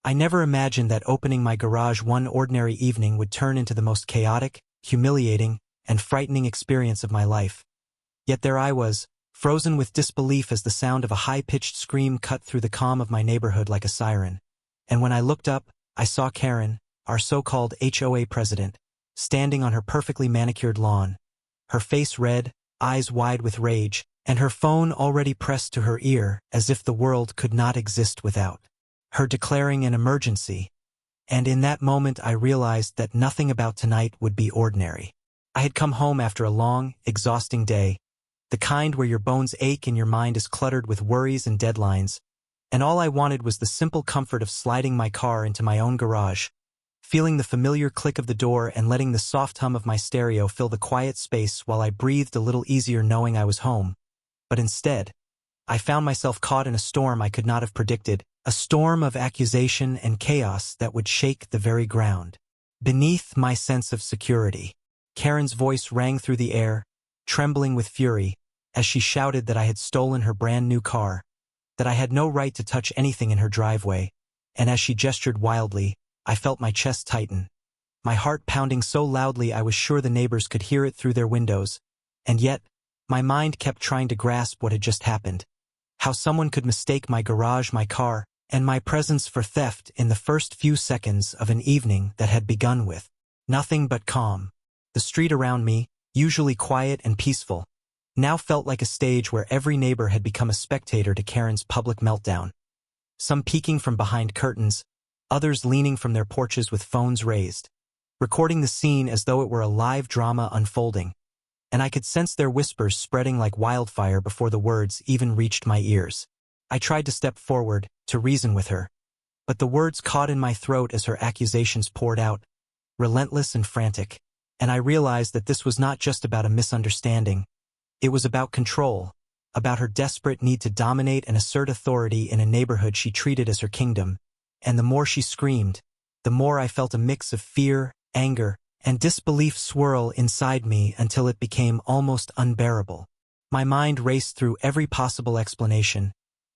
I never imagined that opening my garage one ordinary evening would turn into the most chaotic, humiliating, and frightening experience of my life. Yet there I was, frozen with disbelief as the sound of a high-pitched scream cut through the calm of my neighborhood like a siren. And when I looked up, I saw Karen, our so-called HOA president, standing on her perfectly manicured lawn, her face red, eyes wide with rage, and her phone already pressed to her ear as if the world could not exist without her declaring an emergency. And in that moment I realized that nothing about tonight would be ordinary. I had come home after a long, exhausting day, the kind where your bones ache and your mind is cluttered with worries and deadlines, and all I wanted was the simple comfort of sliding my car into my own garage, feeling the familiar click of the door and letting the soft hum of my stereo fill the quiet space while I breathed a little easier knowing I was home. But instead, I found myself caught in a storm I could not have predicted, a storm of accusation and chaos that would shake the very ground beneath my sense of security. Karen's voice rang through the air, trembling with fury, as she shouted that I had stolen her brand-new car, that I had no right to touch anything in her driveway, and as she gestured wildly, I felt my chest tighten, my heart pounding so loudly I was sure the neighbors could hear it through their windows, and yet, my mind kept trying to grasp what had just happened. How someone could mistake my garage, my car, and my presence for theft in the first few seconds of an evening that had begun with nothing but calm. The street around me, usually quiet and peaceful, now felt like a stage where every neighbor had become a spectator to Karen's public meltdown. Some peeking from behind curtains, others leaning from their porches with phones raised, recording the scene as though it were a live drama unfolding, and I could sense their whispers spreading like wildfire before the words even reached my ears. I tried to step forward, to reason with her, but the words caught in my throat as her accusations poured out, relentless and frantic, and I realized that this was not just about a misunderstanding. It was about control, about her desperate need to dominate and assert authority in a neighborhood she treated as her kingdom, and the more she screamed, the more I felt a mix of fear, anger, and disbelief swirl inside me until it became almost unbearable. My mind raced through every possible explanation,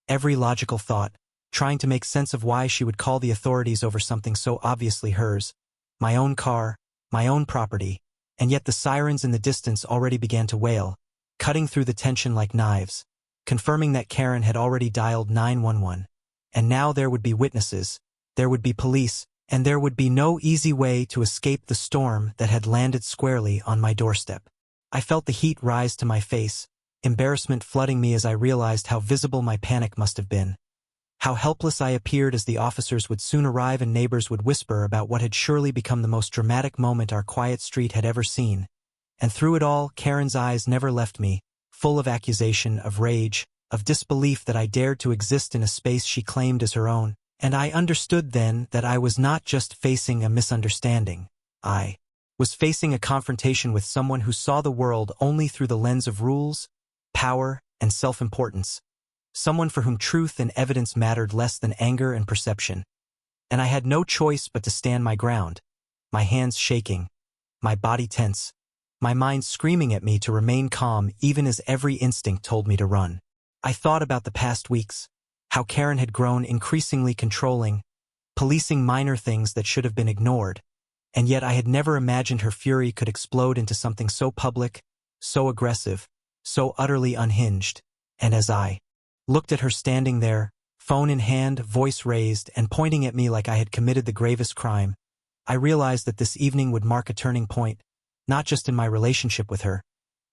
every logical thought, trying to make sense of why she would call the authorities over something so obviously hers, my own car, my own property, and yet the sirens in the distance already began to wail, cutting through the tension like knives, confirming that Karen had already dialed 911, and now there would be witnesses, there would be police, and there would be no easy way to escape the storm that had landed squarely on my doorstep. I felt the heat rise to my face, embarrassment flooding me as I realized how visible my panic must have been. How helpless I appeared as the officers would soon arrive and neighbors would whisper about what had surely become the most dramatic moment our quiet street had ever seen. And through it all, Karen's eyes never left me, full of accusation, of rage, of disbelief that I dared to exist in a space she claimed as her own. And I understood then that I was not just facing a misunderstanding. I was facing a confrontation with someone who saw the world only through the lens of rules, power, and self-importance. Someone for whom truth and evidence mattered less than anger and perception. And I had no choice but to stand my ground, my hands shaking, my body tense, my mind screaming at me to remain calm even as every instinct told me to run. I thought about the past weeks, how Karen had grown increasingly controlling, policing minor things that should have been ignored, and yet I had never imagined her fury could explode into something so public, so aggressive, so utterly unhinged. And as I looked at her standing there, phone in hand, voice raised, and pointing at me like I had committed the gravest crime, I realized that this evening would mark a turning point, not just in my relationship with her,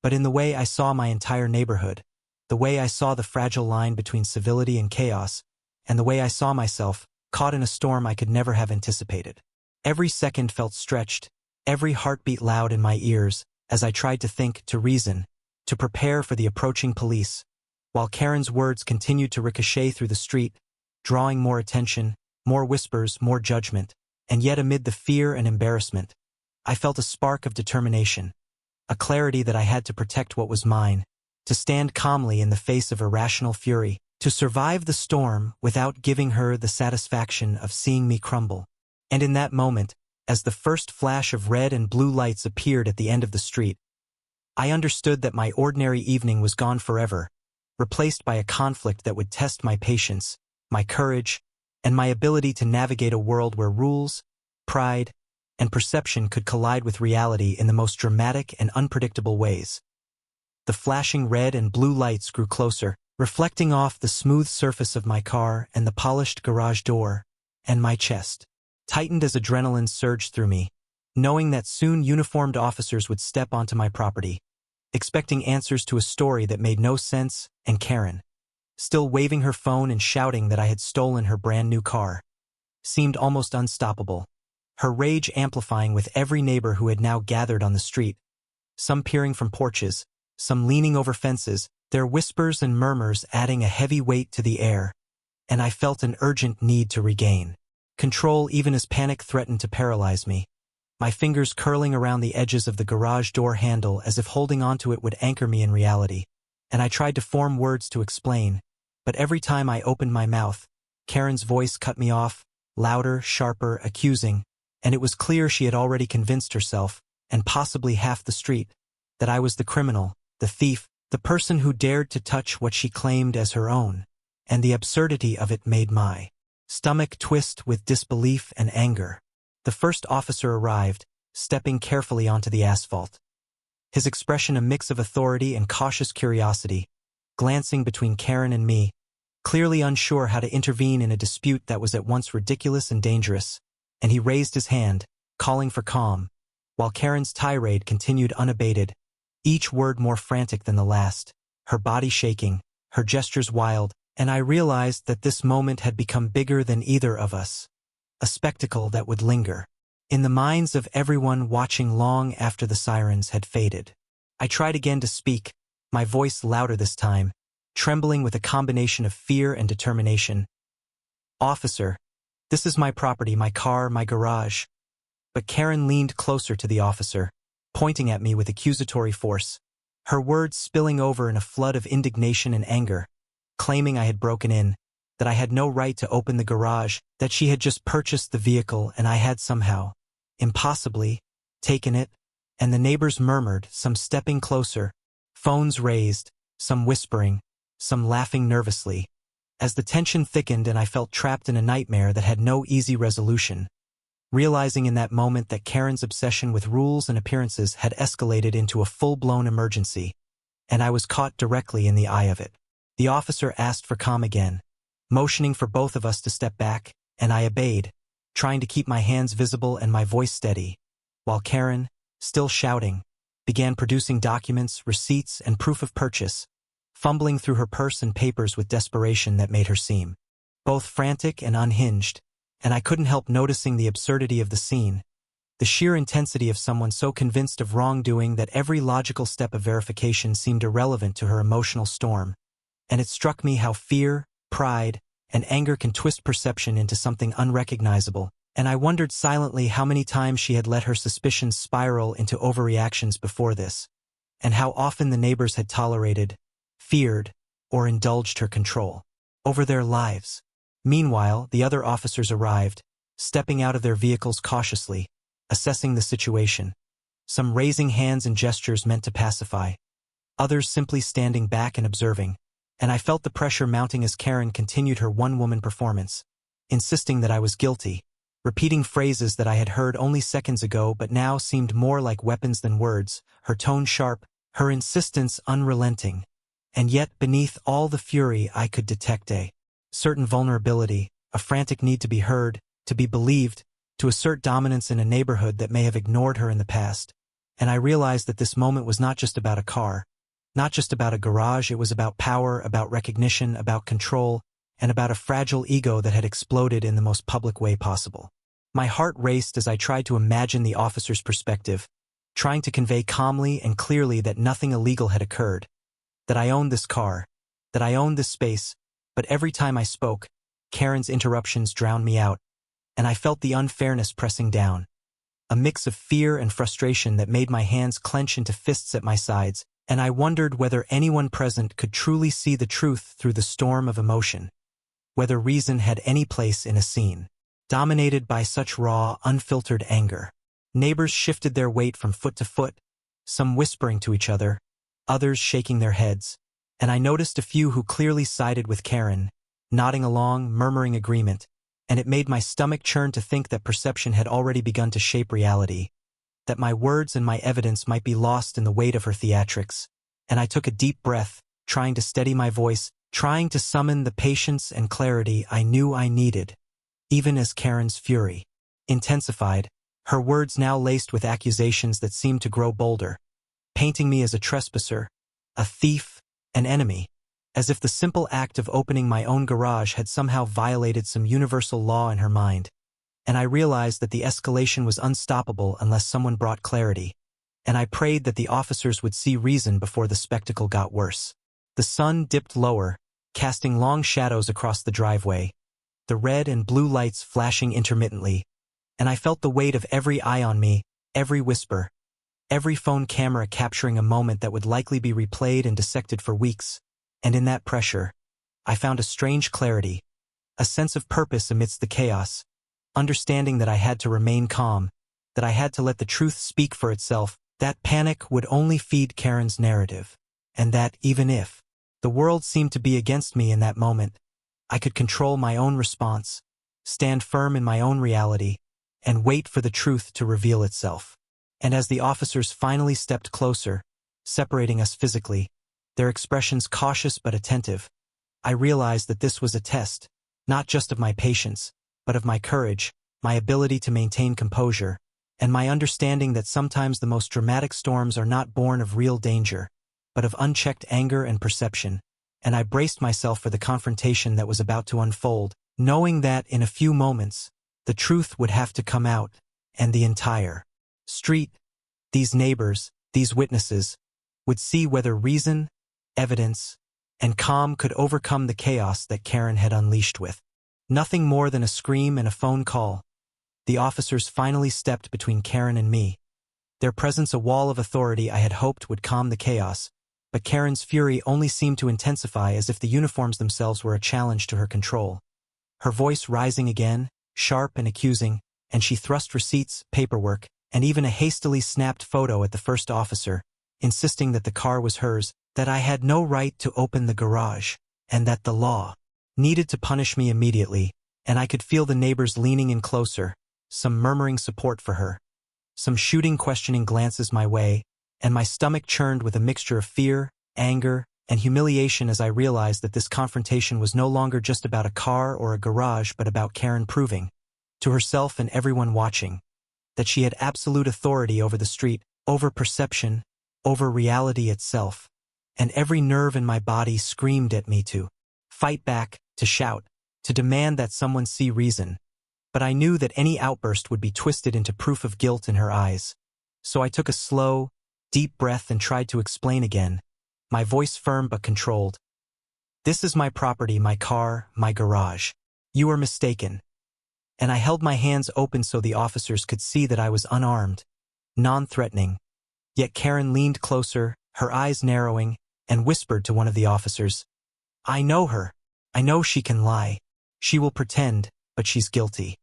but in the way I saw my entire neighborhood, the way I saw the fragile line between civility and chaos, and the way I saw myself, caught in a storm I could never have anticipated. Every second felt stretched, every heartbeat loud in my ears, as I tried to think, to reason, to prepare for the approaching police, while Karen's words continued to ricochet through the street, drawing more attention, more whispers, more judgment, and yet amid the fear and embarrassment, I felt a spark of determination, a clarity that I had to protect what was mine, to stand calmly in the face of irrational fury, to survive the storm without giving her the satisfaction of seeing me crumble. And in that moment, as the first flash of red and blue lights appeared at the end of the street, I understood that my ordinary evening was gone forever, replaced by a conflict that would test my patience, my courage, and my ability to navigate a world where rules, pride, and perception could collide with reality in the most dramatic and unpredictable ways. The flashing red and blue lights grew closer, reflecting off the smooth surface of my car and the polished garage door, and my chest tightened as adrenaline surged through me, knowing that soon uniformed officers would step onto my property, expecting answers to a story that made no sense, and Karen, still waving her phone and shouting that I had stolen her brand-new car, seemed almost unstoppable, her rage amplifying with every neighbor who had now gathered on the street, some peering from porches, some leaning over fences, their whispers and murmurs adding a heavy weight to the air, and I felt an urgent need to regain control even as panic threatened to paralyze me, my fingers curling around the edges of the garage door handle as if holding onto it would anchor me in reality, and I tried to form words to explain, but every time I opened my mouth, Karen's voice cut me off, louder, sharper, accusing, and it was clear she had already convinced herself, and possibly half the street, that I was the criminal, the thief, the person who dared to touch what she claimed as her own, and the absurdity of it made my stomach twist with disbelief and anger. The first officer arrived, stepping carefully onto the asphalt, his expression a mix of authority and cautious curiosity, glancing between Karen and me, clearly unsure how to intervene in a dispute that was at once ridiculous and dangerous, and he raised his hand, calling for calm, while Karen's tirade continued unabated, each word more frantic than the last, her body shaking, her gestures wild, and I realized that this moment had become bigger than either of us, a spectacle that would linger in the minds of everyone watching long after the sirens had faded. I tried again to speak, my voice louder this time, trembling with a combination of fear and determination. "Officer, this is my property, my car, my garage." But Karen leaned closer to the officer, pointing at me with accusatory force, her words spilling over in a flood of indignation and anger, claiming I had broken in, that I had no right to open the garage, that she had just purchased the vehicle and I had somehow, impossibly, taken it, and the neighbors murmured, some stepping closer, phones raised, some whispering, some laughing nervously, as the tension thickened and I felt trapped in a nightmare that had no easy resolution, realizing in that moment that Karen's obsession with rules and appearances had escalated into a full-blown emergency, and I was caught directly in the eye of it. The officer asked for calm again, motioning for both of us to step back, and I obeyed, trying to keep my hands visible and my voice steady, while Karen, still shouting, began producing documents, receipts, and proof of purchase, fumbling through her purse and papers with desperation that made her seem both frantic and unhinged, and I couldn't help noticing the absurdity of the scene, the sheer intensity of someone so convinced of wrongdoing that every logical step of verification seemed irrelevant to her emotional storm, and it struck me how fear, pride, and anger can twist perception into something unrecognizable, and I wondered silently how many times she had let her suspicions spiral into overreactions before this, and how often the neighbors had tolerated, feared, or indulged her control over their lives. Meanwhile, the other officers arrived, stepping out of their vehicles cautiously, assessing the situation, some raising hands and gestures meant to pacify, others simply standing back and observing, and I felt the pressure mounting as Karen continued her one-woman performance, insisting that I was guilty, repeating phrases that I had heard only seconds ago but now seemed more like weapons than words, her tone sharp, her insistence unrelenting, and yet beneath all the fury I could detect a certain vulnerability, a frantic need to be heard, to be believed, to assert dominance in a neighborhood that may have ignored her in the past, and I realized that this moment was not just about a car, not just about a garage, it was about power, about recognition, about control, and about a fragile ego that had exploded in the most public way possible. My heart raced as I tried to imagine the officer's perspective, trying to convey calmly and clearly that nothing illegal had occurred, that I owned this car, that I owned this space, but every time I spoke, Karen's interruptions drowned me out, and I felt the unfairness pressing down, a mix of fear and frustration that made my hands clench into fists at my sides, and I wondered whether anyone present could truly see the truth through the storm of emotion, whether reason had any place in a scene dominated by such raw, unfiltered anger. Neighbors shifted their weight from foot to foot, some whispering to each other, others shaking their heads, and I noticed a few who clearly sided with Karen, nodding along, murmuring agreement, and it made my stomach churn to think that perception had already begun to shape reality, that my words and my evidence might be lost in the weight of her theatrics. And I took a deep breath, trying to steady my voice, trying to summon the patience and clarity I knew I needed. Even as Karen's fury intensified, her words now laced with accusations that seemed to grow bolder, painting me as a trespasser, a thief, an enemy, as if the simple act of opening my own garage had somehow violated some universal law in her mind. And I realized that the escalation was unstoppable unless someone brought clarity, and I prayed that the officers would see reason before the spectacle got worse. The sun dipped lower, casting long shadows across the driveway, the red and blue lights flashing intermittently, and I felt the weight of every eye on me, every whisper, every phone camera capturing a moment that would likely be replayed and dissected for weeks. And in that pressure, I found a strange clarity, a sense of purpose amidst the chaos, understanding that I had to remain calm, that I had to let the truth speak for itself, that panic would only feed Karen's narrative, and that, even if the world seemed to be against me in that moment, I could control my own response, stand firm in my own reality, and wait for the truth to reveal itself. And as the officers finally stepped closer, separating us physically, their expressions cautious but attentive, I realized that this was a test, not just of my patience, but of my courage, my ability to maintain composure, and my understanding that sometimes the most dramatic storms are not born of real danger, but of unchecked anger and perception. And I braced myself for the confrontation that was about to unfold, knowing that in a few moments, the truth would have to come out, and the entire street, these neighbors, these witnesses, would see whether reason, evidence, and calm could overcome the chaos that Karen had unleashed with nothing more than a scream and a phone call. The officers finally stepped between Karen and me, their presence a wall of authority I had hoped would calm the chaos, but Karen's fury only seemed to intensify as if the uniforms themselves were a challenge to her control. Her voice rising again, sharp and accusing, and she thrust receipts, paperwork, and even a hastily snapped photo at the first officer, insisting that the car was hers, that I had no right to open the garage, and that the law needed to punish me immediately. And I could feel the neighbors leaning in closer, some murmuring support for her, some shooting questioning glances my way, and my stomach churned with a mixture of fear, anger, and humiliation as I realized that this confrontation was no longer just about a car or a garage but about Karen proving, to herself and everyone watching, that she had absolute authority over the street, over perception, over reality itself. And every nerve in my body screamed at me to fight back, to shout, to demand that someone see reason. But I knew that any outburst would be twisted into proof of guilt in her eyes. So I took a slow, deep breath and tried to explain again, my voice firm but controlled. This is my property, my car, my garage. You are mistaken. And I held my hands open so the officers could see that I was unarmed, non-threatening. Yet Karen leaned closer, her eyes narrowing, and whispered to one of the officers, "I know her. I know she can lie. She will pretend, but she's guilty."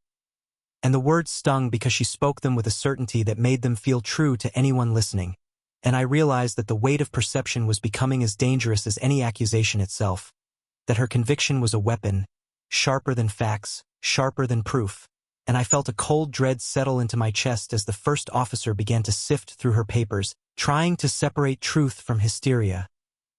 And the words stung because she spoke them with a certainty that made them feel true to anyone listening. And I realized that the weight of perception was becoming as dangerous as any accusation itself, that her conviction was a weapon, sharper than facts, sharper than proof. And I felt a cold dread settle into my chest as the first officer began to sift through her papers, trying to separate truth from hysteria,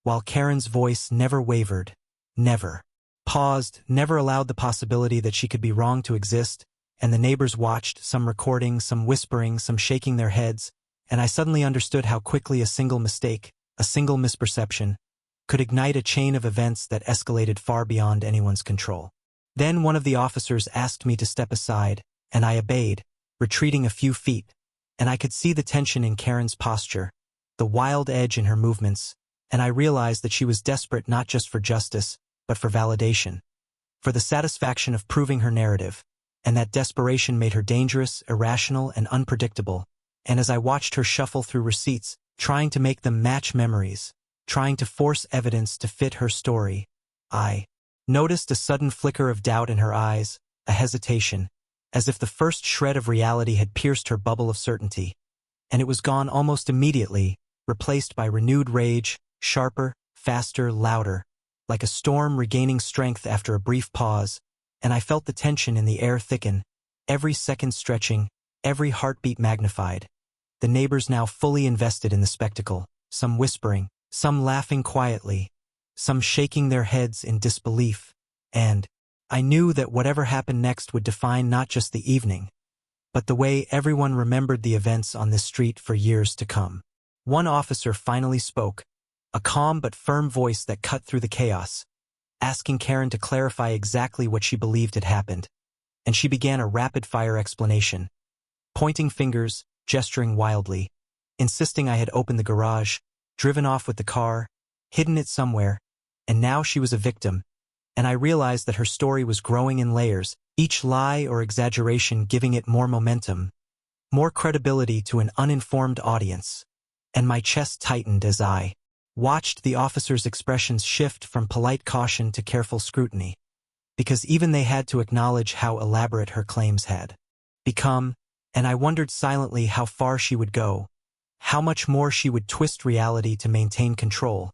while Karen's voice never wavered, never paused, never allowed the possibility that she could be wrong to exist. And the neighbors watched, some recording, some whispering, some shaking their heads, and I suddenly understood how quickly a single mistake, a single misperception, could ignite a chain of events that escalated far beyond anyone's control. Then one of the officers asked me to step aside, and I obeyed, retreating a few feet, and I could see the tension in Karen's posture, the wild edge in her movements, and I realized that she was desperate not just for justice, but for validation, for the satisfaction of proving her narrative. And that desperation made her dangerous, irrational, and unpredictable. And as I watched her shuffle through receipts, trying to make them match memories, trying to force evidence to fit her story, I noticed a sudden flicker of doubt in her eyes, a hesitation, as if the first shred of reality had pierced her bubble of certainty. And it was gone almost immediately, replaced by renewed rage, sharper, faster, louder, like a storm regaining strength after a brief pause. and I felt the tension in the air thicken, every second stretching, every heartbeat magnified. The neighbors now fully invested in the spectacle, some whispering, some laughing quietly, some shaking their heads in disbelief, and I knew that whatever happened next would define not just the evening, but the way everyone remembered the events on this street for years to come. One officer finally spoke, a calm but firm voice that cut through the chaos, asking Karen to clarify exactly what she believed had happened, and she began a rapid-fire explanation, pointing fingers, gesturing wildly, insisting I had opened the garage, driven off with the car, hidden it somewhere, and now she was a victim, and I realized that her story was growing in layers, each lie or exaggeration giving it more momentum, more credibility to an uninformed audience, and my chest tightened as I watched the officers' expressions shift from polite caution to careful scrutiny, because even they had to acknowledge how elaborate her claims had become, and I wondered silently how far she would go, how much more she would twist reality to maintain control,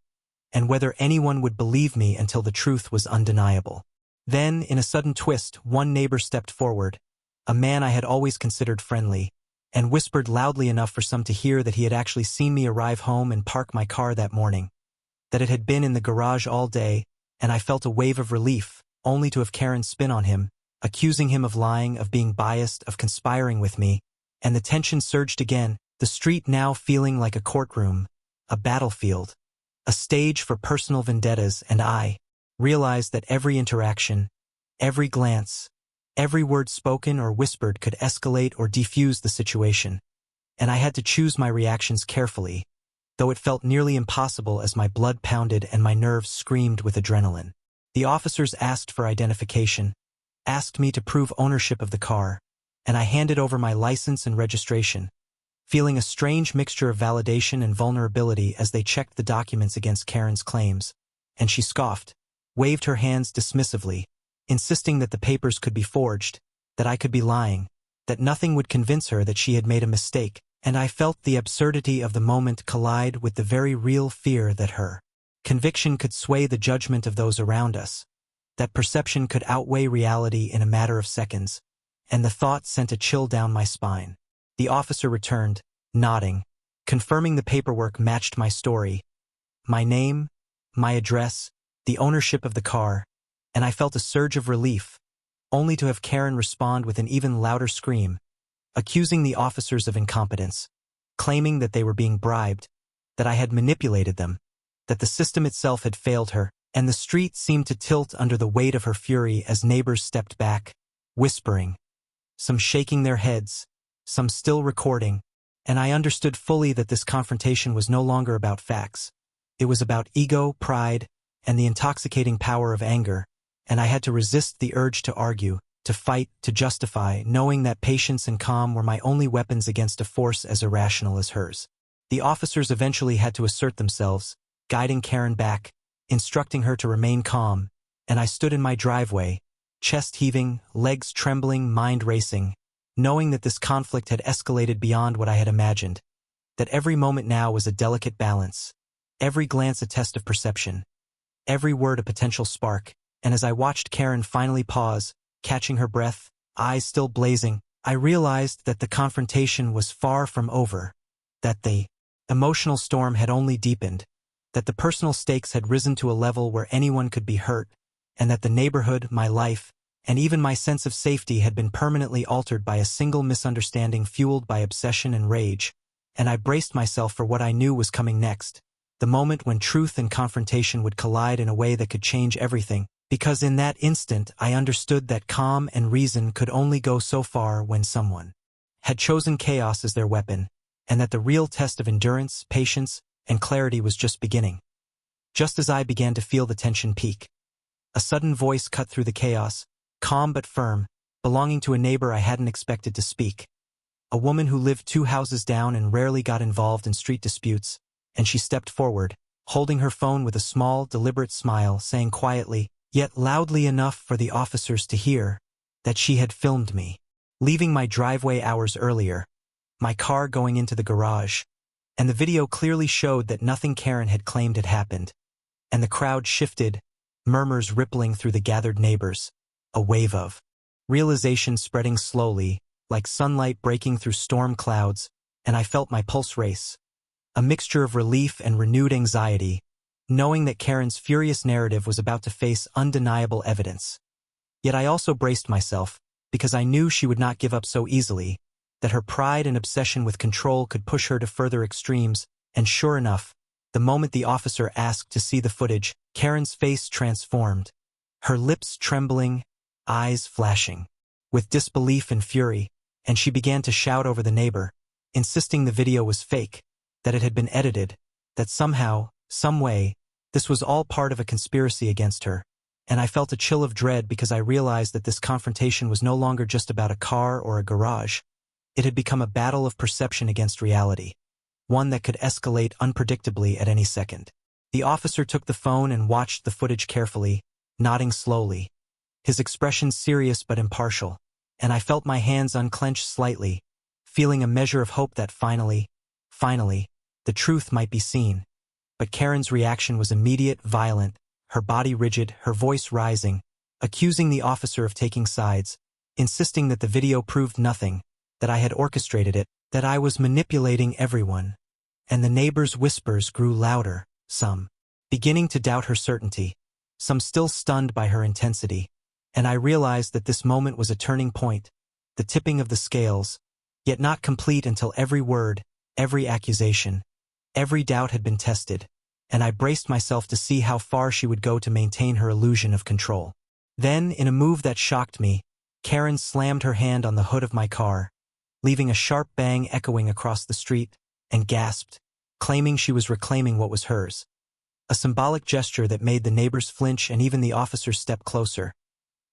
and whether anyone would believe me until the truth was undeniable. Then, in a sudden twist, one neighbor stepped forward, a man I had always considered friendly, and whispered loudly enough for some to hear that he had actually seen me arrive home and park my car that morning, that it had been in the garage all day, and I felt a wave of relief, only to have Karen spin on him, accusing him of lying, of being biased, of conspiring with me, and the tension surged again, the street now feeling like a courtroom, a battlefield, a stage for personal vendettas, and I realized that every interaction, every glance, every word spoken or whispered could escalate or defuse the situation, and I had to choose my reactions carefully, though it felt nearly impossible as my blood pounded and my nerves screamed with adrenaline. The officers asked for identification, asked me to prove ownership of the car, and I handed over my license and registration, feeling a strange mixture of validation and vulnerability as they checked the documents against Karen's claims, and she scoffed, waved her hands dismissively, insisting that the papers could be forged, that I could be lying, that nothing would convince her that she had made a mistake, and I felt the absurdity of the moment collide with the very real fear that her conviction could sway the judgment of those around us, that perception could outweigh reality in a matter of seconds, and the thought sent a chill down my spine. The officer returned, nodding, confirming the paperwork matched my story, my name, my address, the ownership of the car, and I felt a surge of relief, only to have Karen respond with an even louder scream, accusing the officers of incompetence, claiming that they were being bribed, that I had manipulated them, that the system itself had failed her, and the street seemed to tilt under the weight of her fury as neighbors stepped back, whispering, some shaking their heads, some still recording, and I understood fully that this confrontation was no longer about facts. It was about ego, pride, and the intoxicating power of anger, and I had to resist the urge to argue, to fight, to justify, knowing that patience and calm were my only weapons against a force as irrational as hers. The officers eventually had to assert themselves, guiding Karen back, instructing her to remain calm, and I stood in my driveway, chest heaving, legs trembling, mind racing, knowing that this conflict had escalated beyond what I had imagined, that every moment now was a delicate balance, every glance a test of perception, every word a potential spark, and as I watched Karen finally pause, catching her breath, eyes still blazing, I realized that the confrontation was far from over, that the emotional storm had only deepened, that the personal stakes had risen to a level where anyone could be hurt, and that the neighborhood, my life, and even my sense of safety had been permanently altered by a single misunderstanding fueled by obsession and rage, and I braced myself for what I knew was coming next, the moment when truth and confrontation would collide in a way that could change everything, because in that instant I understood that calm and reason could only go so far when someone had chosen chaos as their weapon, and that the real test of endurance, patience, and clarity was just beginning. Just as I began to feel the tension peak, a sudden voice cut through the chaos, calm but firm, belonging to a neighbor I hadn't expected to speak. A woman who lived 2 houses down and rarely got involved in street disputes, and she stepped forward, holding her phone with a small, deliberate smile, saying quietly, yet loudly enough for the officers to hear, that she had filmed me, leaving my driveway hours earlier, my car going into the garage, and the video clearly showed that nothing Karen had claimed had happened, and the crowd shifted, murmurs rippling through the gathered neighbors, a wave of realization spreading slowly, like sunlight breaking through storm clouds, and I felt my pulse race. A mixture of relief and renewed anxiety, knowing that Karen's furious narrative was about to face undeniable evidence. Yet I also braced myself, because I knew she would not give up so easily, that her pride and obsession with control could push her to further extremes, and sure enough, the moment the officer asked to see the footage, Karen's face transformed, her lips trembling, eyes flashing, with disbelief and fury, and she began to shout over the neighbor, insisting the video was fake, that it had been edited, that somehow, some way, this was all part of a conspiracy against her, and I felt a chill of dread because I realized that this confrontation was no longer just about a car or a garage. It had become a battle of perception against reality, one that could escalate unpredictably at any second. The officer took the phone and watched the footage carefully, nodding slowly, his expression serious but impartial, and I felt my hands unclench slightly, feeling a measure of hope that finally, the truth might be seen. But Karen's reaction was immediate, violent, her body rigid, her voice rising, accusing the officer of taking sides, insisting that the video proved nothing, that I had orchestrated it, that I was manipulating everyone. And the neighbors' whispers grew louder, some beginning to doubt her certainty, some still stunned by her intensity, and I realized that this moment was a turning point, the tipping of the scales, yet not complete until every word, every accusation, every doubt had been tested, and I braced myself to see how far she would go to maintain her illusion of control. Then, in a move that shocked me, Karen slammed her hand on the hood of my car, leaving a sharp bang echoing across the street, and gasped, claiming she was reclaiming what was hers. A symbolic gesture that made the neighbors flinch and even the officers step closer,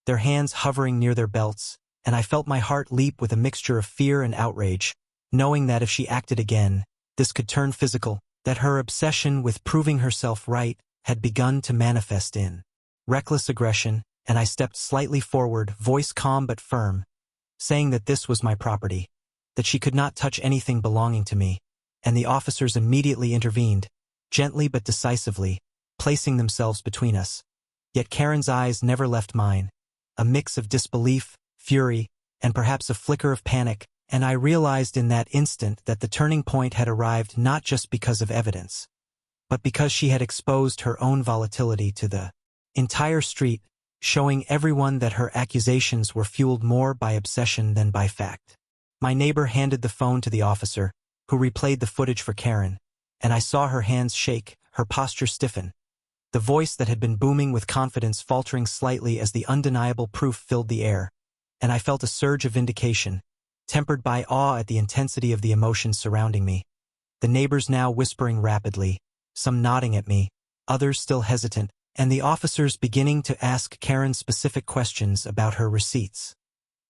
their hands hovering near their belts, and I felt my heart leap with a mixture of fear and outrage, knowing that if she acted again, this could turn physical, that her obsession with proving herself right had begun to manifest in reckless aggression, and I stepped slightly forward, voice calm but firm, saying that this was my property, that she could not touch anything belonging to me, and the officers immediately intervened, gently but decisively, placing themselves between us. Yet Karen's eyes never left mine, a mix of disbelief, fury, and perhaps a flicker of panic, and I realized in that instant that the turning point had arrived not just because of evidence, but because she had exposed her own volatility to the entire street, showing everyone that her accusations were fueled more by obsession than by fact. My neighbor handed the phone to the officer, who replayed the footage for Karen, and I saw her hands shake, her posture stiffen, the voice that had been booming with confidence faltering slightly as the undeniable proof filled the air, and I felt a surge of vindication, tempered by awe at the intensity of the emotions surrounding me. The neighbors now whispering rapidly, some nodding at me, others still hesitant, and the officers beginning to ask Karen specific questions about her receipts,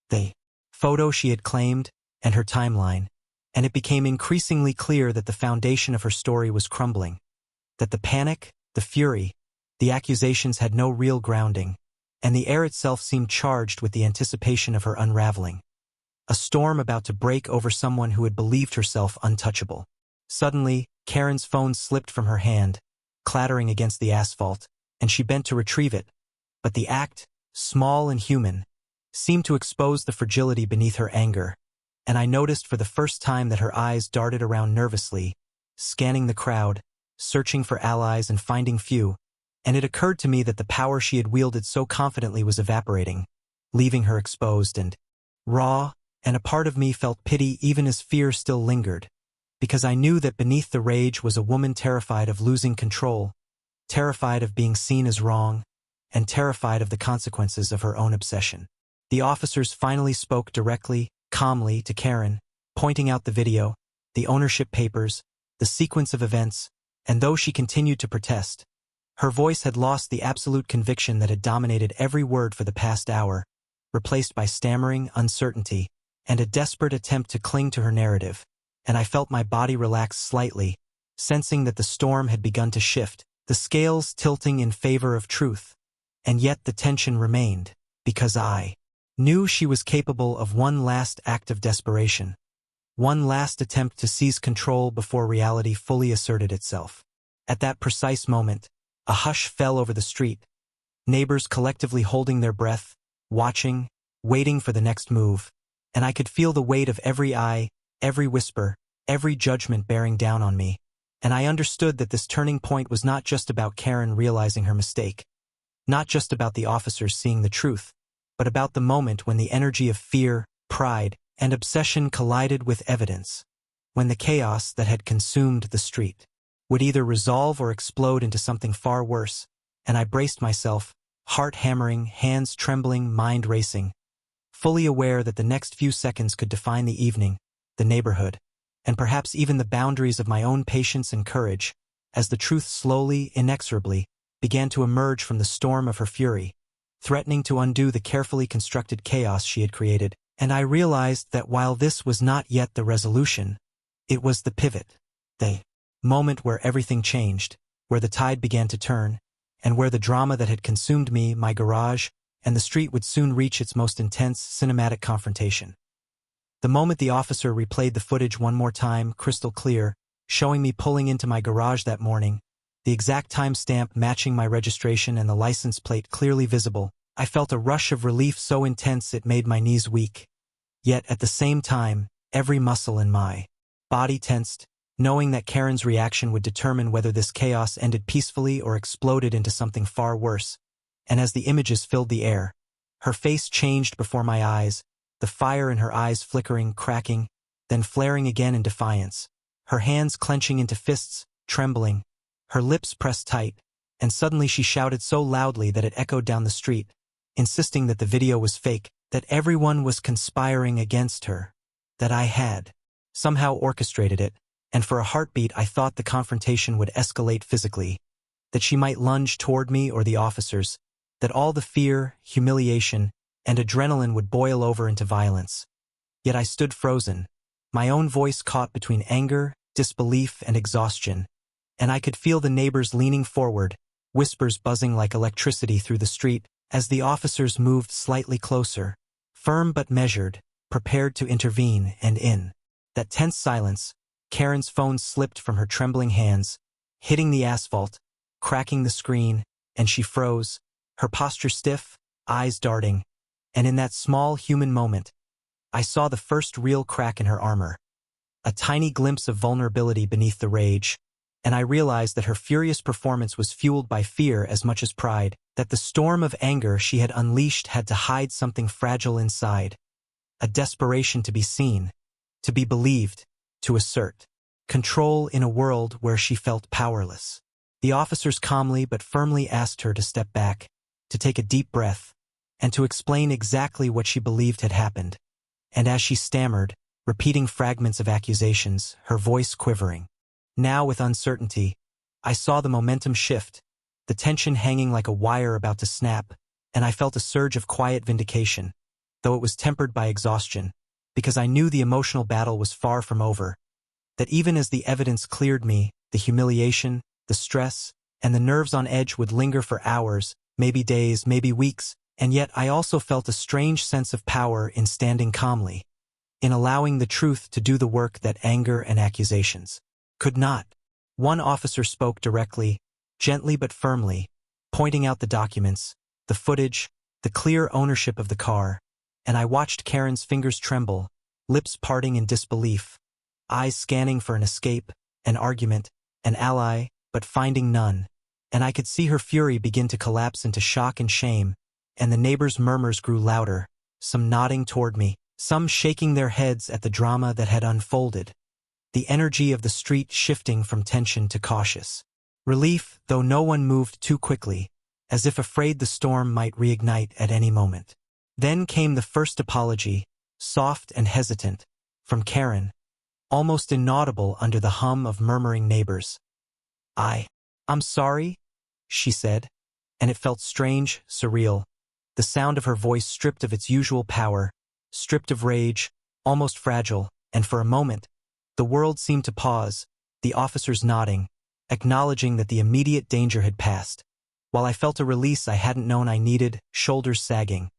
the photo she had claimed, and her timeline, and it became increasingly clear that the foundation of her story was crumbling, that the panic, the fury, the accusations had no real grounding, and the air itself seemed charged with the anticipation of her unraveling. A storm about to break over someone who had believed herself untouchable. Suddenly, Karen's phone slipped from her hand, clattering against the asphalt, and she bent to retrieve it, but the act, small and human, seemed to expose the fragility beneath her anger, and I noticed for the first time that her eyes darted around nervously, scanning the crowd, searching for allies and finding few, and it occurred to me that the power she had wielded so confidently was evaporating, leaving her exposed and raw, and a part of me felt pity even as fear still lingered, because I knew that beneath the rage was a woman terrified of losing control, terrified of being seen as wrong, and terrified of the consequences of her own obsession. The officers finally spoke directly, calmly, to Karen, pointing out the video, the ownership papers, the sequence of events, and though she continued to protest, her voice had lost the absolute conviction that had dominated every word for the past hour, replaced by stammering, uncertainty, and a desperate attempt to cling to her narrative, and I felt my body relax slightly, sensing that the storm had begun to shift, the scales tilting in favor of truth. And yet the tension remained, because I knew she was capable of one last act of desperation, one last attempt to seize control before reality fully asserted itself. At that precise moment, a hush fell over the street, neighbors collectively holding their breath, watching, waiting for the next move, and I could feel the weight of every eye, every whisper, every judgment bearing down on me, and I understood that this turning point was not just about Karen realizing her mistake, not just about the officers seeing the truth, but about the moment when the energy of fear, pride, and obsession collided with evidence, when the chaos that had consumed the street would either resolve or explode into something far worse, and I braced myself, heart hammering, hands trembling, mind racing, fully aware that the next few seconds could define the evening, the neighborhood, and perhaps even the boundaries of my own patience and courage, as the truth slowly, inexorably, began to emerge from the storm of her fury, threatening to undo the carefully constructed chaos she had created. And I realized that while this was not yet the resolution, it was the pivot, the moment where everything changed, where the tide began to turn, and where the drama that had consumed me, my garage, and the street would soon reach its most intense cinematic confrontation. The moment the officer replayed the footage one more time, crystal clear, showing me pulling into my garage that morning, the exact timestamp matching my registration and the license plate clearly visible, I felt a rush of relief so intense it made my knees weak. Yet at the same time, every muscle in my body tensed, knowing that Karen's reaction would determine whether this chaos ended peacefully or exploded into something far worse. And as the images filled the air, her face changed before my eyes, the fire in her eyes flickering, cracking, then flaring again in defiance, her hands clenching into fists, trembling, her lips pressed tight, and suddenly she shouted so loudly that it echoed down the street, insisting that the video was fake, that everyone was conspiring against her, that I had somehow orchestrated it, and for a heartbeat I thought the confrontation would escalate physically, that she might lunge toward me or the officers, that all the fear, humiliation, and adrenaline would boil over into violence. Yet I stood frozen, my own voice caught between anger, disbelief, and exhaustion, and I could feel the neighbors leaning forward, whispers buzzing like electricity through the street, as the officers moved slightly closer, firm but measured, prepared to intervene, and in that tense silence, Karen's phone slipped from her trembling hands, hitting the asphalt, cracking the screen, and she froze, her posture stiff, eyes darting, and in that small human moment, I saw the first real crack in her armor, a tiny glimpse of vulnerability beneath the rage, and I realized that her furious performance was fueled by fear as much as pride, that the storm of anger she had unleashed had to hide something fragile inside, a desperation to be seen, to be believed, to assert control in a world where she felt powerless. The officers calmly but firmly asked her to step back, to take a deep breath, and to explain exactly what she believed had happened. And as she stammered, repeating fragments of accusations, her voice quivering, now with uncertainty, I saw the momentum shift, the tension hanging like a wire about to snap, and I felt a surge of quiet vindication, though it was tempered by exhaustion, because I knew the emotional battle was far from over, that even as the evidence cleared me, the humiliation, the stress, and the nerves on edge would linger for hours, maybe days, maybe weeks, and yet I also felt a strange sense of power in standing calmly, in allowing the truth to do the work that anger and accusations could not. One officer spoke directly, gently but firmly, pointing out the documents, the footage, the clear ownership of the car, and I watched Karen's fingers tremble, lips parting in disbelief, eyes scanning for an escape, an argument, an ally, but finding none, and I could see her fury begin to collapse into shock and shame, and the neighbors' murmurs grew louder, some nodding toward me, some shaking their heads at the drama that had unfolded, the energy of the street shifting from tension to cautious relief, though no one moved too quickly, as if afraid the storm might reignite at any moment. Then came the first apology, soft and hesitant, from Karen, almost inaudible under the hum of murmuring neighbors. I'm sorry, she said, and it felt strange, surreal, the sound of her voice stripped of its usual power, stripped of rage, almost fragile, and for a moment, the world seemed to pause, the officers nodding, acknowledging that the immediate danger had passed, while I felt a release I hadn't known I needed, shoulders sagging,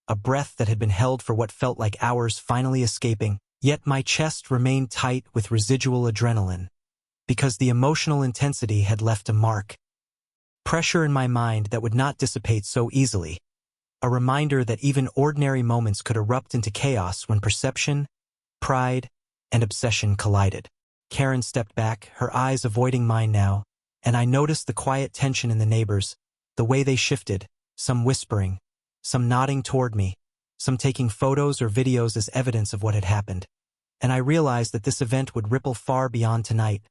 a breath that had been held for what felt like hours finally escaping, yet my chest remained tight with residual adrenaline, because the emotional intensity had left a mark. Pressure in my mind that would not dissipate so easily. A reminder that even ordinary moments could erupt into chaos when perception, pride, and obsession collided. Karen stepped back, her eyes avoiding mine now, and I noticed the quiet tension in the neighbors, the way they shifted, some whispering, some nodding toward me, some taking photos or videos as evidence of what had happened. And I realized that this event would ripple far beyond tonight,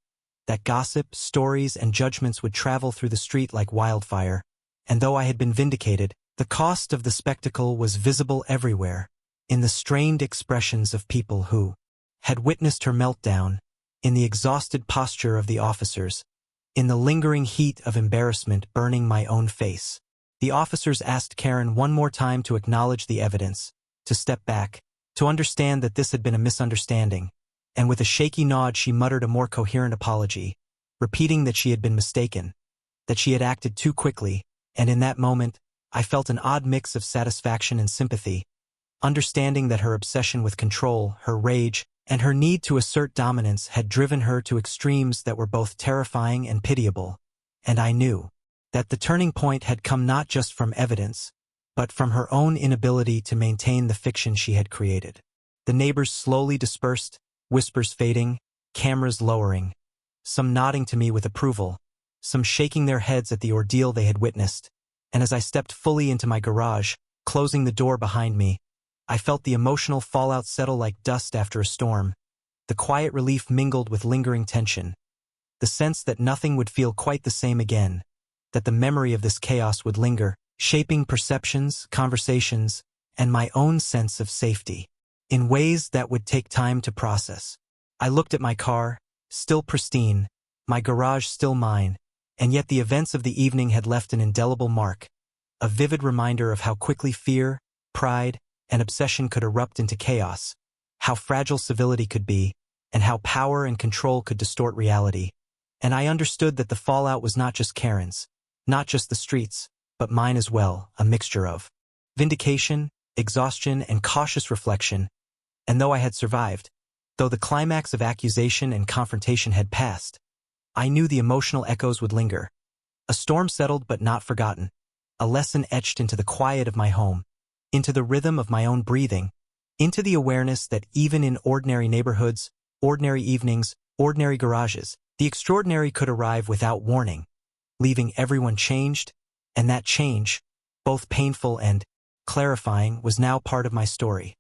that gossip, stories, and judgments would travel through the street like wildfire. And though I had been vindicated, the cost of the spectacle was visible everywhere, in the strained expressions of people who had witnessed her meltdown, in the exhausted posture of the officers, in the lingering heat of embarrassment burning my own face. The officers asked Karen one more time to acknowledge the evidence, to step back, to understand that this had been a misunderstanding, and with a shaky nod she muttered a more coherent apology, repeating that she had been mistaken, that she had acted too quickly, and in that moment, I felt an odd mix of satisfaction and sympathy, understanding that her obsession with control, her rage, and her need to assert dominance had driven her to extremes that were both terrifying and pitiable, and I knew that the turning point had come not just from evidence, but from her own inability to maintain the fiction she had created. The neighbors slowly dispersed, whispers fading, cameras lowering, some nodding to me with approval, some shaking their heads at the ordeal they had witnessed, and as I stepped fully into my garage, closing the door behind me, I felt the emotional fallout settle like dust after a storm. The quiet relief mingled with lingering tension, the sense that nothing would feel quite the same again, that the memory of this chaos would linger, shaping perceptions, conversations, and my own sense of safety, in ways that would take time to process. I looked at my car, still pristine, my garage still mine, and yet the events of the evening had left an indelible mark, a vivid reminder of how quickly fear, pride, and obsession could erupt into chaos, how fragile civility could be, and how power and control could distort reality. And I understood that the fallout was not just Karen's, not just the streets, but mine as well, a mixture of vindication, exhaustion, and cautious reflection. And though I had survived, though the climax of accusation and confrontation had passed, I knew the emotional echoes would linger. A storm settled but not forgotten, a lesson etched into the quiet of my home, into the rhythm of my own breathing, into the awareness that even in ordinary neighborhoods, ordinary evenings, ordinary garages, the extraordinary could arrive without warning, leaving everyone changed, and that change, both painful and clarifying, was now part of my story.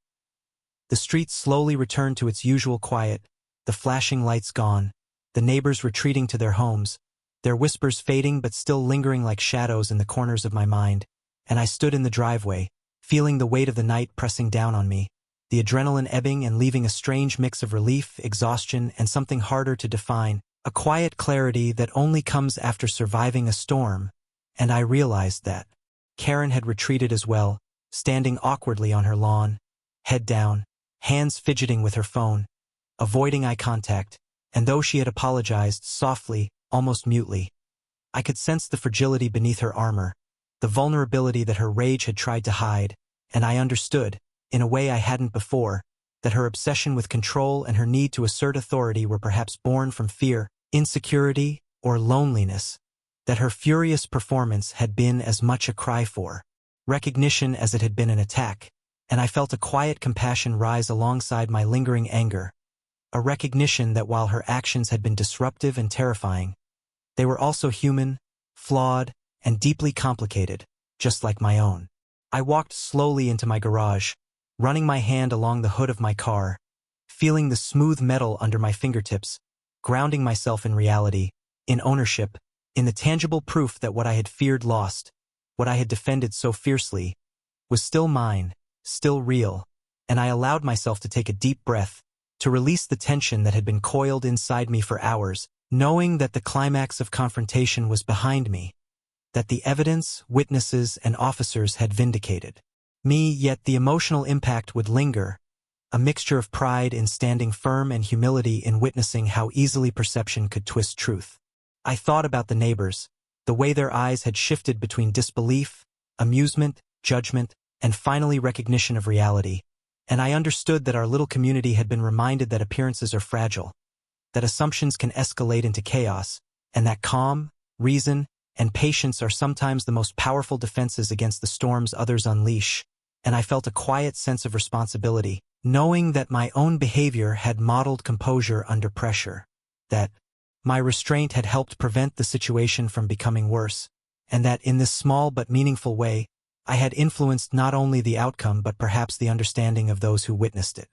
The street slowly returned to its usual quiet, the flashing lights gone, the neighbors retreating to their homes, their whispers fading but still lingering like shadows in the corners of my mind, and I stood in the driveway, feeling the weight of the night pressing down on me, the adrenaline ebbing and leaving a strange mix of relief, exhaustion, and something harder to define, a quiet clarity that only comes after surviving a storm. And I realized that Karen had retreated as well, standing awkwardly on her lawn, head down, hands fidgeting with her phone, avoiding eye contact, and though she had apologized softly, almost mutely, I could sense the fragility beneath her armor, the vulnerability that her rage had tried to hide, and I understood, in a way I hadn't before, that her obsession with control and her need to assert authority were perhaps born from fear, insecurity, or loneliness, that her furious performance had been as much a cry for recognition as it had been an attack, and I felt a quiet compassion rise alongside my lingering anger, a recognition that while her actions had been disruptive and terrifying, they were also human, flawed, and deeply complicated, just like my own. I walked slowly into my garage, running my hand along the hood of my car, feeling the smooth metal under my fingertips, grounding myself in reality, in ownership, in the tangible proof that what I had feared lost, what I had defended so fiercely, was still mine, still real, and I allowed myself to take a deep breath, to release the tension that had been coiled inside me for hours, knowing that the climax of confrontation was behind me, that the evidence, witnesses, and officers had vindicated me, yet the emotional impact would linger, a mixture of pride in standing firm and humility in witnessing how easily perception could twist truth. I thought about the neighbors, the way their eyes had shifted between disbelief, amusement, judgment, and finally recognition of reality, and I understood that our little community had been reminded that appearances are fragile, that assumptions can escalate into chaos, and that calm, reason, and patience are sometimes the most powerful defenses against the storms others unleash, and I felt a quiet sense of responsibility, knowing that my own behavior had modeled composure under pressure, that my restraint had helped prevent the situation from becoming worse, and that in this small but meaningful way, I had influenced not only the outcome but perhaps the understanding of those who witnessed it.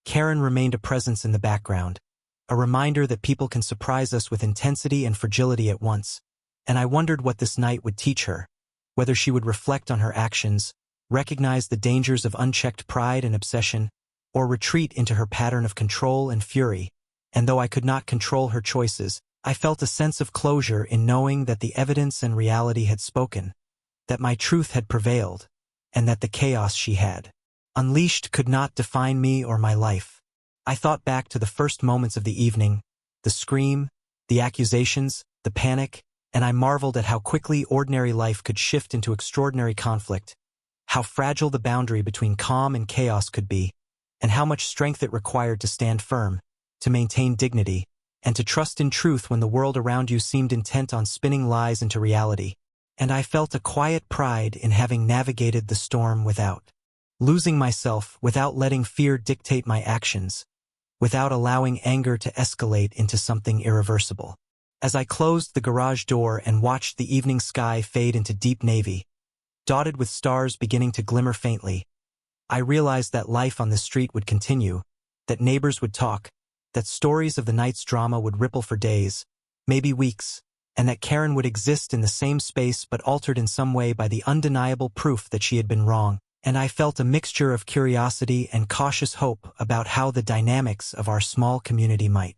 Karen remained a presence in the background, a reminder that people can surprise us with intensity and fragility at once, and I wondered what this night would teach her, whether she would reflect on her actions, recognize the dangers of unchecked pride and obsession, or retreat into her pattern of control and fury. And though I could not control her choices, I felt a sense of closure in knowing that the evidence and reality had spoken, that my truth had prevailed, and that the chaos she had unleashed could not define me or my life. I thought back to the first moments of the evening, the scream, the accusations, the panic, and I marveled at how quickly ordinary life could shift into extraordinary conflict, how fragile the boundary between calm and chaos could be, and how much strength it required to stand firm, to maintain dignity, and to trust in truth when the world around you seemed intent on spinning lies into reality. And I felt a quiet pride in having navigated the storm without losing myself, without letting fear dictate my actions, without allowing anger to escalate into something irreversible. As I closed the garage door and watched the evening sky fade into deep navy, dotted with stars beginning to glimmer faintly, I realized that life on the street would continue, that neighbors would talk, that stories of the night's drama would ripple for days, maybe weeks, and that Karen would exist in the same space but altered in some way by the undeniable proof that she had been wrong. And I felt a mixture of curiosity and cautious hope about how the dynamics of our small community might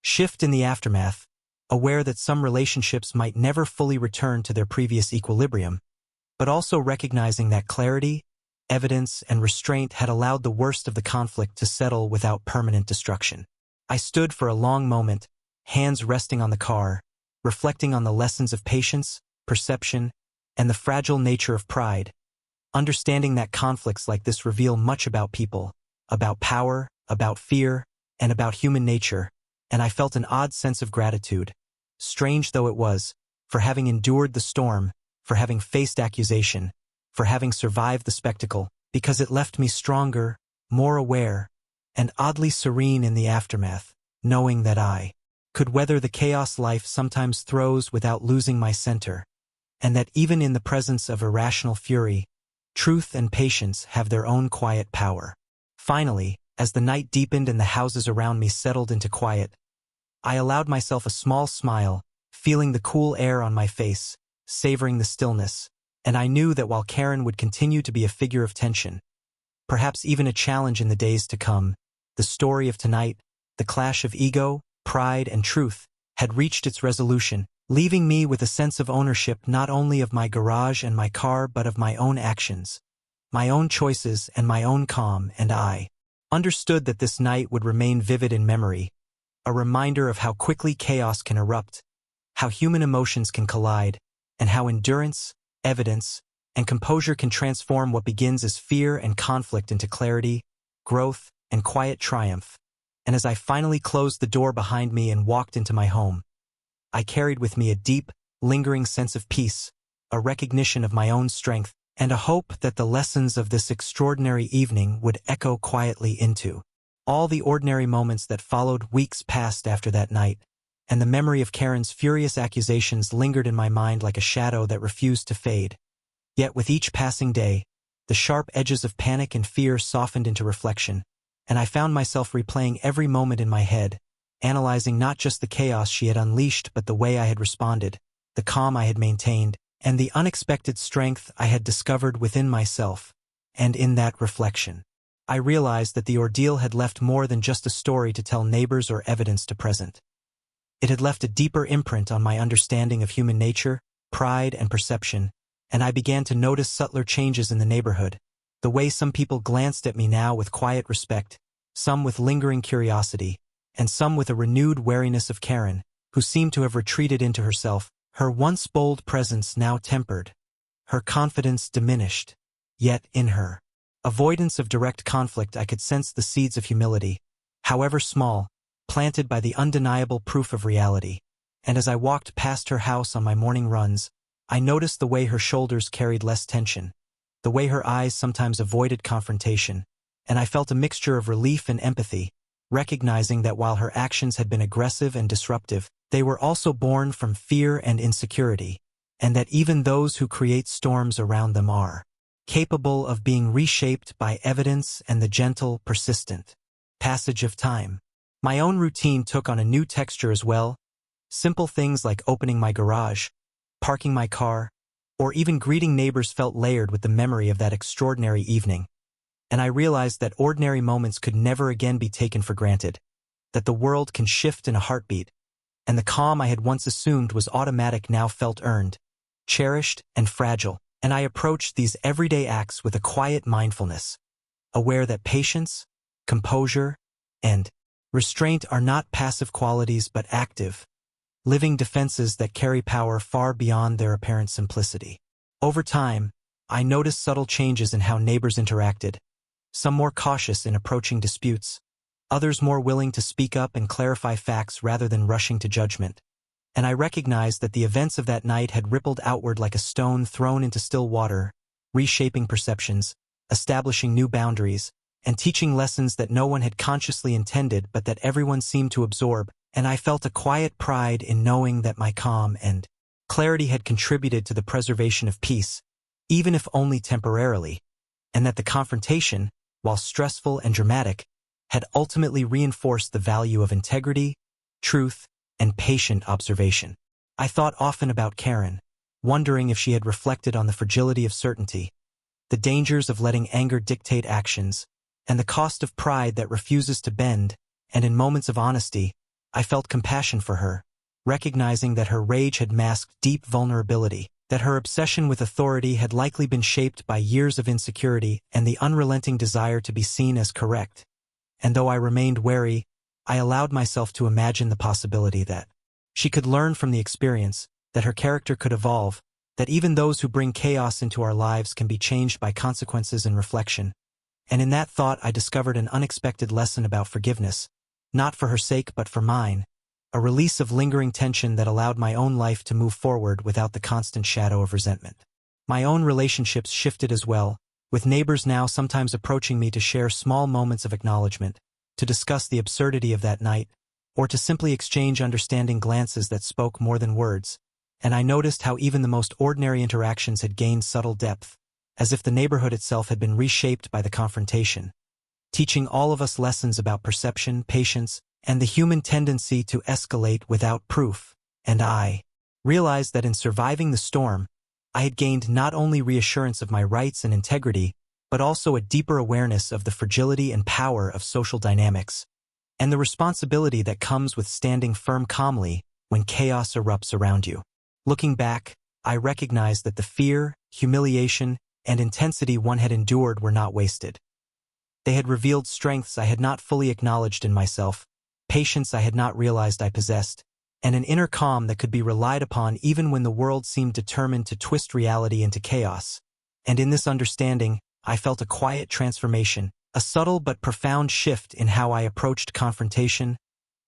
shift in the aftermath, aware that some relationships might never fully return to their previous equilibrium, but also recognizing that clarity, evidence, and restraint had allowed the worst of the conflict to settle without permanent destruction. I stood for a long moment, hands resting on the car, reflecting on the lessons of patience, perception, and the fragile nature of pride, understanding that conflicts like this reveal much about people, about power, about fear, and about human nature, and I felt an odd sense of gratitude, strange though it was, for having endured the storm, for having faced accusation, for having survived the spectacle, because it left me stronger, more aware, and oddly serene in the aftermath, knowing that I could weather the chaos life sometimes throws without losing my center, and that even in the presence of irrational fury, truth and patience have their own quiet power. Finally, as the night deepened and the houses around me settled into quiet, I allowed myself a small smile, feeling the cool air on my face, savoring the stillness, and I knew that while Karen would continue to be a figure of tension, perhaps even a challenge in the days to come, the story of tonight, the clash of ego, pride, and truth, had reached its resolution, leaving me with a sense of ownership not only of my garage and my car but of my own actions, my own choices and my own calm, and I understood that this night would remain vivid in memory, a reminder of how quickly chaos can erupt, how human emotions can collide, and how endurance, evidence, and composure can transform what begins as fear and conflict into clarity, growth, and quiet triumph. And as I finally closed the door behind me and walked into my home, I carried with me a deep, lingering sense of peace, a recognition of my own strength, and a hope that the lessons of this extraordinary evening would echo quietly into all the ordinary moments that followed. Weeks passed after that night, and the memory of Karen's furious accusations lingered in my mind like a shadow that refused to fade. Yet with each passing day, the sharp edges of panic and fear softened into reflection, and I found myself replaying every moment in my head, analyzing not just the chaos she had unleashed but the way I had responded, the calm I had maintained, and the unexpected strength I had discovered within myself. And in that reflection, I realized that the ordeal had left more than just a story to tell neighbors or evidence to present. It had left a deeper imprint on my understanding of human nature, pride, and perception, and I began to notice subtler changes in the neighborhood, the way some people glanced at me now with quiet respect, some with lingering curiosity, and some with a renewed wariness of Karen, who seemed to have retreated into herself, her once bold presence now tempered, her confidence diminished. Yet in her avoidance of direct conflict I could sense the seeds of humility, however small, planted by the undeniable proof of reality, and as I walked past her house on my morning runs, I noticed the way her shoulders carried less tension, the way her eyes sometimes avoided confrontation, and I felt a mixture of relief and empathy, recognizing that while her actions had been aggressive and disruptive, they were also born from fear and insecurity, and that even those who create storms around them are capable of being reshaped by evidence and the gentle, persistent passage of time. My own routine took on a new texture as well. Simple things like opening my garage, parking my car, or even greeting neighbors felt layered with the memory of that extraordinary evening. And I realized that ordinary moments could never again be taken for granted, that the world can shift in a heartbeat, and the calm I had once assumed was automatic now felt earned, cherished, and fragile. And I approached these everyday acts with a quiet mindfulness, aware that patience, composure, and restraint are not passive qualities but active, living defenses that carry power far beyond their apparent simplicity. Over time, I noticed subtle changes in how neighbors interacted, some more cautious in approaching disputes, others more willing to speak up and clarify facts rather than rushing to judgment. And I recognized that the events of that night had rippled outward like a stone thrown into still water, reshaping perceptions, establishing new boundaries, and teaching lessons that no one had consciously intended but that everyone seemed to absorb. And I felt a quiet pride in knowing that my calm and clarity had contributed to the preservation of peace, even if only temporarily, and that the confrontation, while stressful and dramatic, had ultimately reinforced the value of integrity, truth, and patient observation. I thought often about Karen, wondering if she had reflected on the fragility of certainty, the dangers of letting anger dictate actions, and the cost of pride that refuses to bend. And in moments of honesty, I felt compassion for her, recognizing that her rage had masked deep vulnerability, that her obsession with authority had likely been shaped by years of insecurity and the unrelenting desire to be seen as correct. And though I remained wary, I allowed myself to imagine the possibility that she could learn from the experience, that her character could evolve, that even those who bring chaos into our lives can be changed by consequences and reflection. And in that thought I discovered an unexpected lesson about forgiveness, not for her sake but for mine, a release of lingering tension that allowed my own life to move forward without the constant shadow of resentment. My own relationships shifted as well, with neighbors now sometimes approaching me to share small moments of acknowledgement, to discuss the absurdity of that night, or to simply exchange understanding glances that spoke more than words. And I noticed how even the most ordinary interactions had gained subtle depth, as if the neighborhood itself had been reshaped by the confrontation, teaching all of us lessons about perception, patience, and the human tendency to escalate without proof. And I realized that in surviving the storm, I had gained not only reassurance of my rights and integrity, but also a deeper awareness of the fragility and power of social dynamics, and the responsibility that comes with standing firm calmly when chaos erupts around you. Looking back, I recognized that the fear, humiliation, and intensity one had endured were not wasted. They had revealed strengths I had not fully acknowledged in myself, patience I had not realized I possessed, and an inner calm that could be relied upon even when the world seemed determined to twist reality into chaos. And in this understanding, I felt a quiet transformation, a subtle but profound shift in how I approached confrontation,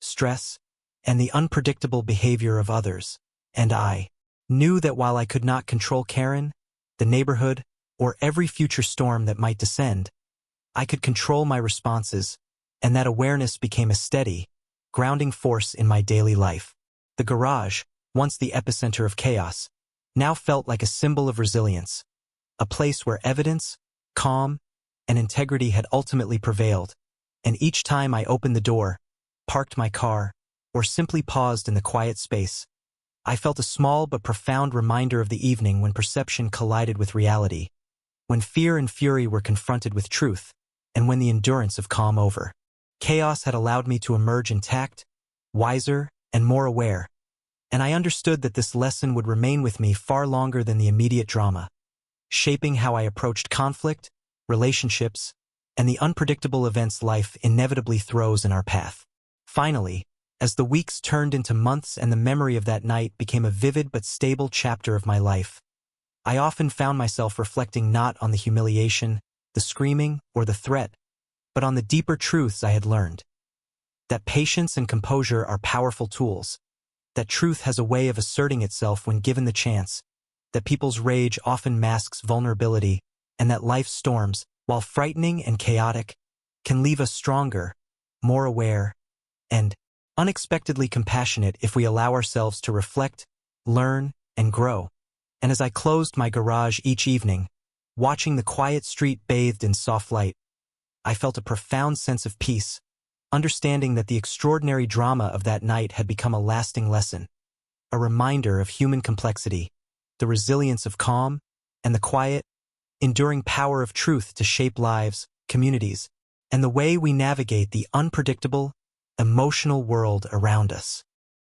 stress, and the unpredictable behavior of others. And I knew that while I could not control Karen, the neighborhood, or every future storm that might descend, I could control my responses, and that awareness became a steady, grounding force in my daily life. The garage, once the epicenter of chaos, now felt like a symbol of resilience, a place where evidence, calm, and integrity had ultimately prevailed. And each time I opened the door, parked my car, or simply paused in the quiet space, I felt a small but profound reminder of the evening when perception collided with reality, when fear and fury were confronted with truth, and when the endurance of calm over. Chaos had allowed me to emerge intact, wiser, and more aware, and I understood that this lesson would remain with me far longer than the immediate drama, shaping how I approached conflict, relationships, and the unpredictable events life inevitably throws in our path. Finally, as the weeks turned into months and the memory of that night became a vivid but stable chapter of my life, I often found myself reflecting not on the humiliation, the screaming, or the threat, but on the deeper truths I had learned. That patience and composure are powerful tools, that truth has a way of asserting itself when given the chance, that people's rage often masks vulnerability, and that life's storms, while frightening and chaotic, can leave us stronger, more aware, and unexpectedly compassionate if we allow ourselves to reflect, learn, and grow. And as I closed my garage each evening, watching the quiet street bathed in soft light, I felt a profound sense of peace, understanding that the extraordinary drama of that night had become a lasting lesson, a reminder of human complexity, the resilience of calm, and the quiet, enduring power of truth to shape lives, communities, and the way we navigate the unpredictable, emotional world around us.